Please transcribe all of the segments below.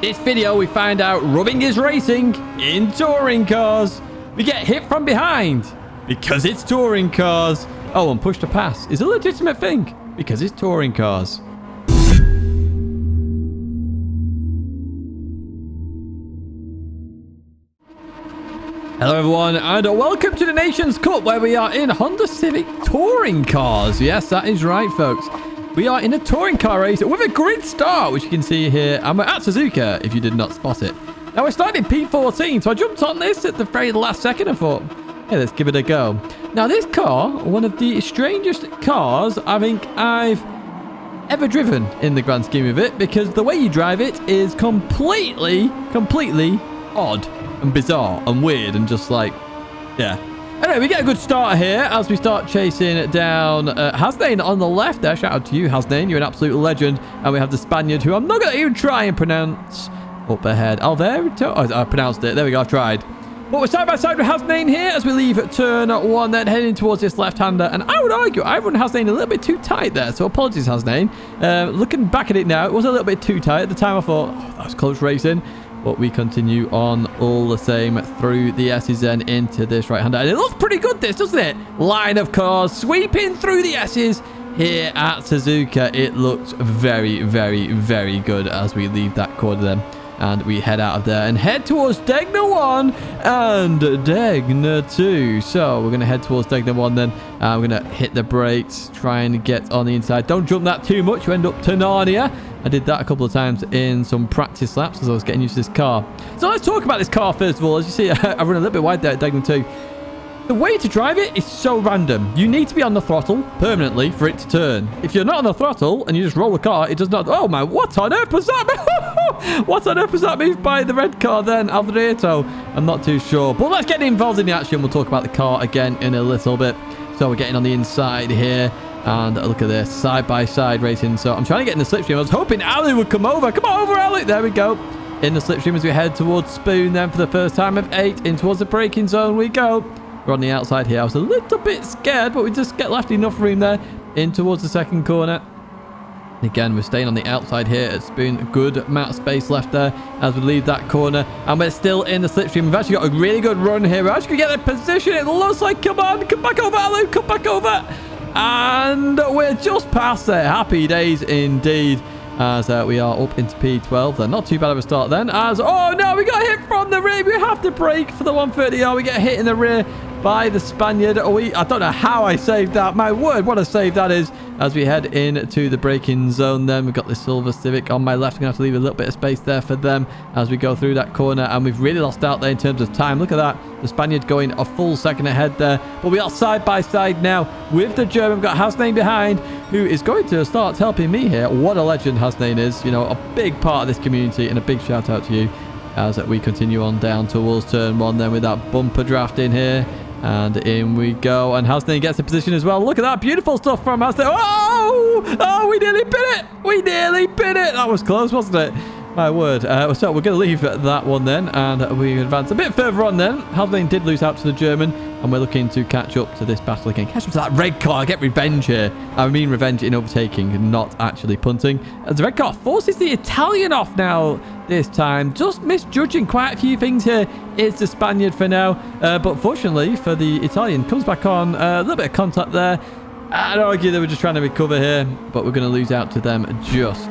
This video, we find out rubbing is racing in touring cars. We get hit from behind because it's touring cars. Oh, and push to pass is a legitimate thing because it's touring cars. Hello everyone, and welcome to the Nations Cup, where we are in Honda Civic touring cars. Yes, that is right, folks. We are in a touring car race with a grid start, which you can see here, and we're at Suzuka, if you did not spot it. Now, we're starting P14, so I jumped on this at the very last second and thought, hey, let's give it a go. Now, this car, one of the strangest cars I think I've ever driven in the grand scheme of it, because the way you drive it is completely odd and bizarre and weird and just like, yeah. Anyway, we get a good start here as we start chasing down Hasnain on the left there. Shout out to you, Hasnain. You're an absolute legend. And we have the Spaniard, who I'm not going to even try and pronounce up ahead. I pronounced it. There we go. I've tried. But we're side by side with Hasnain here as we leave turn one, then heading towards this left-hander. And I would argue I run Hasnain a little bit too tight there. So apologies, Hasnain. Looking back at it now, it was a little bit too tight. At the time, I thought, oh, that was close racing. But we continue on all the same through the S's and into this right-hander. And it looks pretty good, this, doesn't it? Line of cars sweeping through the S's here at Suzuka. It looks very, very, very good as we leave that corner then. And we head out of there and head towards Tidgney 1 and Tidgney 2. So we're going to head towards Tidgney 1 then. We're going to hit the brakes, try and get on the inside. Don't jump that too much. You end up to Narnia. I did that a couple of times in some practice laps as I was getting used to this car. So let's talk about this car first of all. As you see, I run a little bit wide there at Tidgney 2. The way to drive it is so random. You need to be on the throttle permanently for it to turn. If you're not on the throttle and you just roll the car, it does not... Oh, my... What on earth was that? What on earth was that moved by the red car then, Alvareto? I'm not too sure. But let's get involved in the action. We'll talk about the car again in a little bit. So we're getting on the inside here. And look at this. Side-by-side racing. So I'm trying to get in the slipstream. I was hoping Ali would come over. Come over, Ali. There we go. In the slipstream as we head towards Spoon then for the first time of 8. In towards the braking zone we go. We're on the outside here. I was a little bit scared, but we just get left enough room there in towards the second corner. Again, we're staying on the outside here at Spoon. Good amount of space left there as we leave that corner. And we're still in the slipstream. We've actually got a really good run here. We're actually going to get the position. It looks like, come on, come back over, Alu, come back over. And we're just past there. Happy days indeed. As we are up into P12. Then not too bad of a start then. As, oh no, we got hit from the rear. We have to brake for the 130R. We get hit in the rear by the Spaniard. I don't know how I saved that. My word, what a save that is. As we head into the braking zone then, we've got the Silver Civic on my left. I'm going to have to leave a little bit of space there for them as we go through that corner. And we've really lost out there in terms of time. Look at that. The Spaniard going a full second ahead there. But we are side by side now with the German. We've got Hasnain behind, who is going to start helping me here. What a legend Hasnain is. You know, a big part of this community, and a big shout out to you as we continue on down towards turn 1 then with that bumper draft in here. And in we go. And Hasnain gets the position as well. Look at that. Beautiful stuff from Hasnain. Oh! Oh, we nearly bit it. We nearly bit it. That was close, wasn't it? My word. So we're going to leave that one then. And we advance a bit further on then. Hasnain did lose out to the German. And we're looking to catch up to this battle again. Catch up to that red car. Get revenge here. I mean revenge in overtaking, not actually punting. As the red car forces the Italian off now this time. Just misjudging quite a few things here. It's the Spaniard for now. But fortunately for the Italian, comes back on. A little bit of contact there. I'd argue they were just trying to recover here. But we're going to lose out to them just.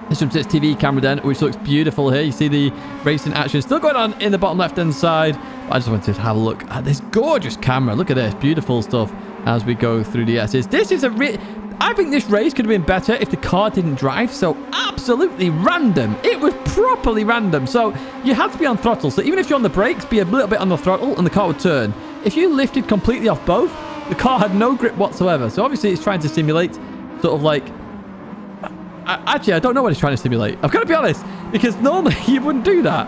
This is this TV camera then, which looks beautiful here. You see the racing action still going on in the bottom left-hand side. I just wanted to have a look at this gorgeous camera. Look at this. Beautiful stuff as we go through the S's. This is I think this race could have been better if the car didn't drive so absolutely random. It was properly random. So you had to be on throttle. So even if you're on the brakes, be a little bit on the throttle and the car would turn. If you lifted completely off both, the car had no grip whatsoever. So obviously it's trying to simulate sort of like... Actually, I don't know what it's trying to simulate. I've got to be honest, because normally you wouldn't do that.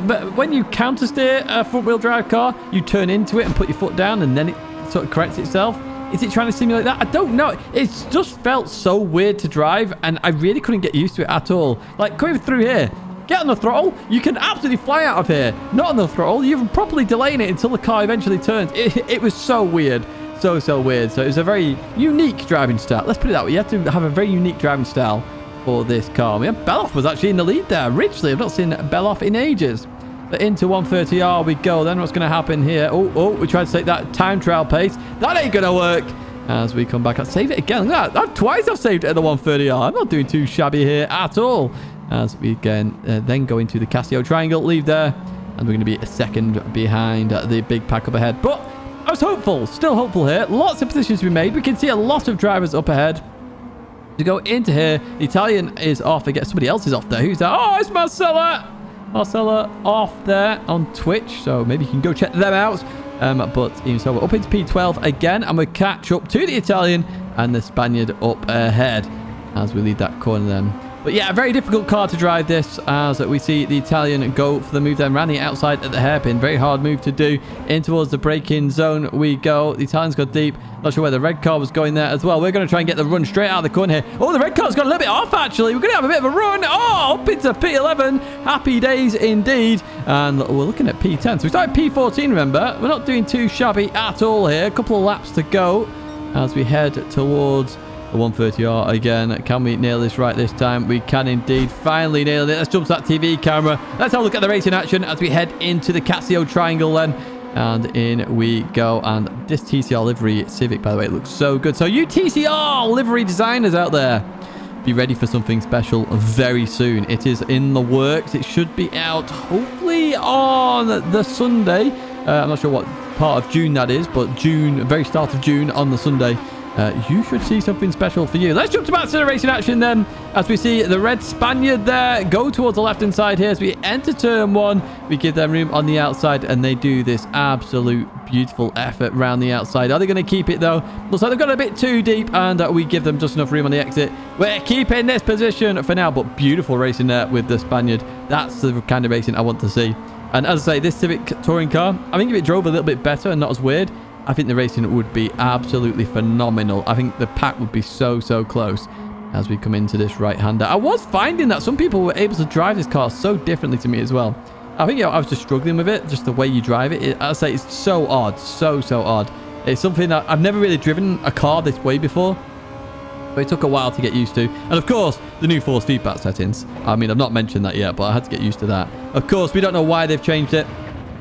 But when you counter steer a front-wheel drive car, you turn into it and put your foot down, and then it sort of corrects itself. Is it trying to simulate that? I don't know. It's just felt so weird to drive, and I really couldn't get used to it at all. Like, coming through here, get on the throttle, you can absolutely fly out of here. Not on the throttle, you're properly delaying it until the car eventually turns. It was so weird. So weird. So it was a very unique driving style. Let's put it that way. You have to have a very unique driving style for this car. Yeah, Beloff was actually in the lead there richly. I've not seen Beloff in ages. But into 130R we go. Then what's going to happen here? Oh, we tried to take that time trial pace. That ain't going to work. As we come back, I'll save it again. Look at that. Twice I've saved it at the 130R. I'm not doing too shabby here at all. As we again then go into the Casio triangle, leave there. And we're going to be a second behind the big pack up ahead. But I was hopeful, still hopeful here. Lots of positions to be made. We can see a lot of drivers up ahead. To go into here, the Italian is off. I guess somebody else is off there. Who's that? Oh, it's Marcella. Marcella off there on Twitch. So maybe you can go check them out. But even so, we're up into P12 again. And we catch up to the Italian and the Spaniard up ahead. As we lead that corner then. But yeah, a very difficult car to drive this, as we see the Italian go for the move then around the outside at the hairpin. Very hard move to do. In towards the braking zone we go. The Italian's got deep. Not sure where the red car was going there as well. We're going to try and get the run straight out of the corner here. Oh, the red car's got a little bit off, actually. We're going to have a bit of a run. Oh, up into P11. Happy days indeed. And we're looking at P10. So we started P14, remember. We're not doing too shabby at all here. A couple of laps to go as we head towards the 130R again. Can we nail this right this time? We can indeed. Finally nailed it. Let's jump to that TV camera. Let's have a look at the racing action as we head into the Casio triangle then. And in we go. And this TCR livery Civic, by the way, it looks so good. So you TCR livery designers out there, be ready for something special very soon. It is in the works. It should be out hopefully on the Sunday. I'm not sure what part of June that is, but June, very start of June on the Sunday. You should see something special for you. Let's jump to back to the racing action then, as we see the red Spaniard there go towards the left-hand side here. As we enter turn one, we give them room on the outside, and they do this absolute beautiful effort around the outside. Are they going to keep it though? Looks like they've got a bit too deep, and we give them just enough room on the exit. We're keeping this position for now, but beautiful racing there with the Spaniard. That's the kind of racing I want to see. And as I say, this Civic touring car, I think if it drove a little bit better and not as weird, I think the racing would be absolutely phenomenal. I think the pack would be so close as we come into this right-hander. I was finding that some people were able to drive this car so differently to me as well. I think I was just struggling with it, just the way you drive it. I say it's so odd, so odd. It's something that I've never really driven a car this way before. But it took a while to get used to. And of course, the new force feedback settings. I mean, I've not mentioned that yet, but I had to get used to that. Of course, we don't know why they've changed it.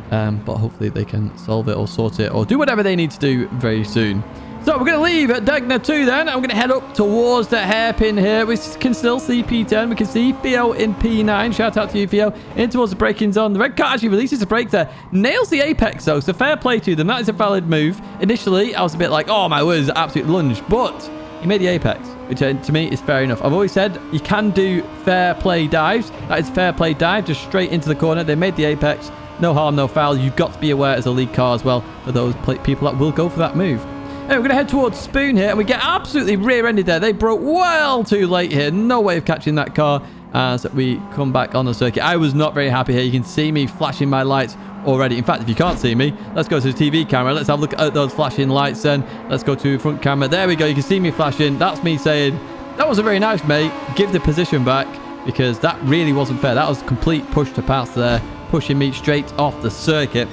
But hopefully they can solve it or sort it or do whatever they need to do very soon. So we're going to leave at Tidgney 2 then. I'm going to head up towards the hairpin here. We can still see P10. We can see Theo in P9. Shout out to you, Theo. In towards the braking zone. The red car actually releases the brake there. Nails the apex though, so fair play to them. That is a valid move. Initially, I was a bit like, oh my word, absolute lunge. But he made the apex, which to me is fair enough. I've always said you can do fair play dives. That is fair play dive, just straight into the corner. They made the apex. No harm, no foul. You've got to be aware as a lead car as well for those people that will go for that move. Anyway, we're going to head towards Spoon here, and we get absolutely rear-ended there. They broke well too late here. No way of catching that car as we come back on the circuit. I was not very happy here. You can see me flashing my lights already. In fact, if you can't see me, let's go to the TV camera. Let's have a look at those flashing lights then. Let's go to front camera. There we go. You can see me flashing. That's me saying, that wasn't very nice, mate. Give the position back, because that really wasn't fair. That was a complete push to pass there, pushing me straight off the circuit.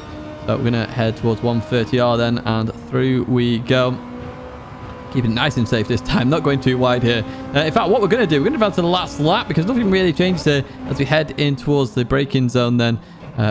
So we're going to head towards 130R then, and through we go. Keeping it nice and safe this time, not going too wide here. In fact, what we're going to do, we're going to advance to the last lap, because nothing really changes here as we head in towards the braking zone then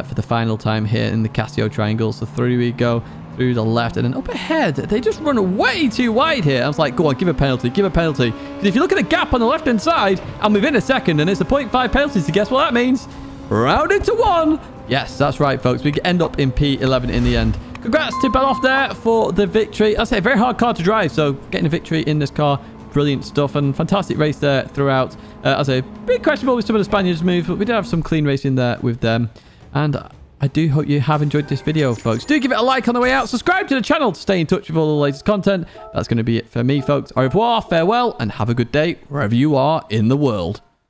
for the final time here in the Casio triangle. So through we go, through the left, and then up ahead. They just run way too wide here. I was like, go on, give a penalty, give a penalty. Because if you look at the gap on the left-hand side, I'm within a second, and it's a 0.5 penalty, so guess what that means? Round into one. Yes, that's right, folks. We end up in P11 in the end. Congrats to Beloff there for the victory. I say, a very hard car to drive, so getting a victory in this car, brilliant stuff, and fantastic race there throughout. I say, a bit questionable with some of the Spaniards' moves, but we did have some clean racing there with them. And I do hope you have enjoyed this video, folks. Do give it a like on the way out. Subscribe to the channel to stay in touch with all the latest content. That's going to be it for me, folks. Au revoir, farewell, and have a good day wherever you are in the world.